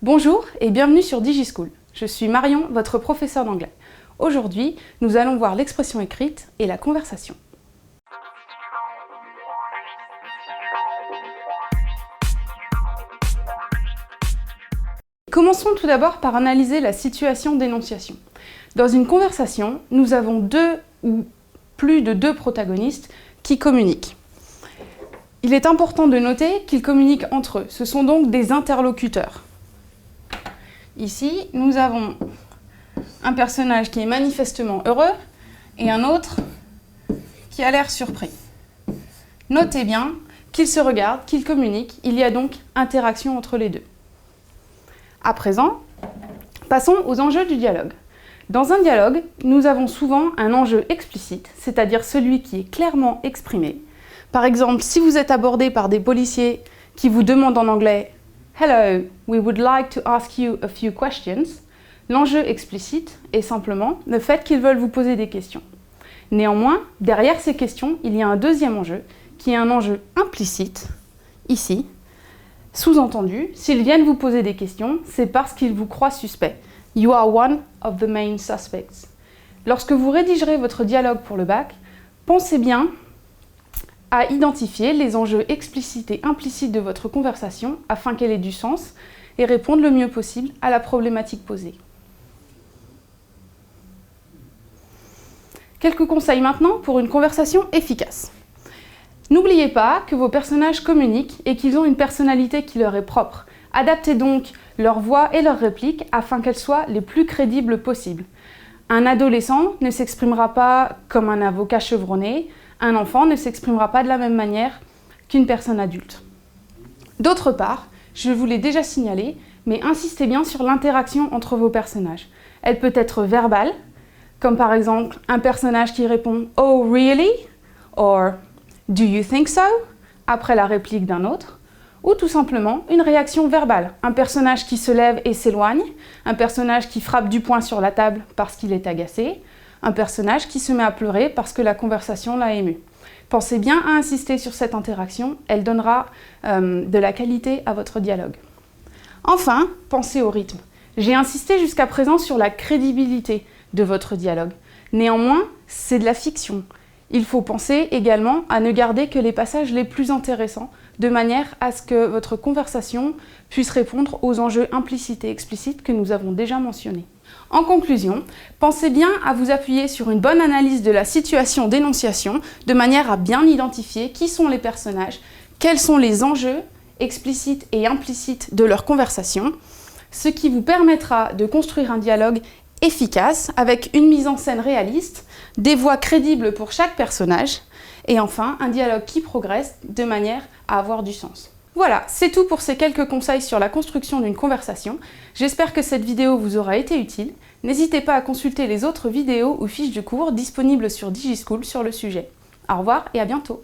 Bonjour et bienvenue sur DigiSchool. Je suis Marion, votre professeur d'anglais. Aujourd'hui, nous allons voir l'expression écrite et la conversation. Commençons tout d'abord par analyser la situation d'énonciation. Dans une conversation, nous avons deux ou plus de deux protagonistes qui communiquent. Il est important de noter qu'ils communiquent entre eux. Ce sont donc des interlocuteurs. Ici, nous avons un personnage qui est manifestement heureux et un autre qui a l'air surpris. Notez bien qu'ils se regardent, qu'ils communiquent. Il y a donc interaction entre les deux. À présent, passons aux enjeux du dialogue. Dans un dialogue, nous avons souvent un enjeu explicite, c'est-à-dire celui qui est clairement exprimé. Par exemple, si vous êtes abordé par des policiers qui vous demandent en anglais « Hello, we would like to ask you a few questions », l'enjeu explicite est simplement le fait qu'ils veulent vous poser des questions. Néanmoins, derrière ces questions, il y a un deuxième enjeu, qui est un enjeu implicite, ici. Sous-entendu, s'ils viennent vous poser des questions, c'est parce qu'ils vous croient suspect. You are one of the main suspects. Lorsque vous rédigerez votre dialogue pour le bac, pensez bien à identifier les enjeux explicites et implicites de votre conversation afin qu'elle ait du sens et réponde le mieux possible à la problématique posée. Quelques conseils maintenant pour une conversation efficace. N'oubliez pas que vos personnages communiquent et qu'ils ont une personnalité qui leur est propre. Adaptez donc leur voix et leurs répliques afin qu'elles soient les plus crédibles possibles. Un adolescent ne s'exprimera pas comme un avocat chevronné, un enfant ne s'exprimera pas de la même manière qu'une personne adulte. D'autre part, je vous l'ai déjà signalé, mais insistez bien sur l'interaction entre vos personnages. Elle peut être verbale, comme par exemple un personnage qui répond « Oh, really ?» or « Do you think so ?» après la réplique d'un autre, ou tout simplement une réaction verbale, un personnage qui se lève et s'éloigne, un personnage qui frappe du poing sur la table parce qu'il est agacé, un personnage qui se met à pleurer parce que la conversation l'a ému. Pensez bien à insister sur cette interaction, elle donnera de la qualité à votre dialogue. Enfin, pensez au rythme. J'ai insisté jusqu'à présent sur la crédibilité de votre dialogue. Néanmoins, c'est de la fiction. Il faut penser également à ne garder que les passages les plus intéressants, de manière à ce que votre conversation puisse répondre aux enjeux implicites et explicites que nous avons déjà mentionnés. En conclusion, pensez bien à vous appuyer sur une bonne analyse de la situation d'énonciation, de manière à bien identifier qui sont les personnages, quels sont les enjeux explicites et implicites de leur conversation, ce qui vous permettra de construire un dialogue efficace, avec une mise en scène réaliste, des voix crédibles pour chaque personnage, et enfin un dialogue qui progresse de manière à avoir du sens. Voilà, c'est tout pour ces quelques conseils sur la construction d'une conversation. J'espère que cette vidéo vous aura été utile. N'hésitez pas à consulter les autres vidéos ou fiches de cours disponibles sur DigiSchool sur le sujet. Au revoir et à bientôt.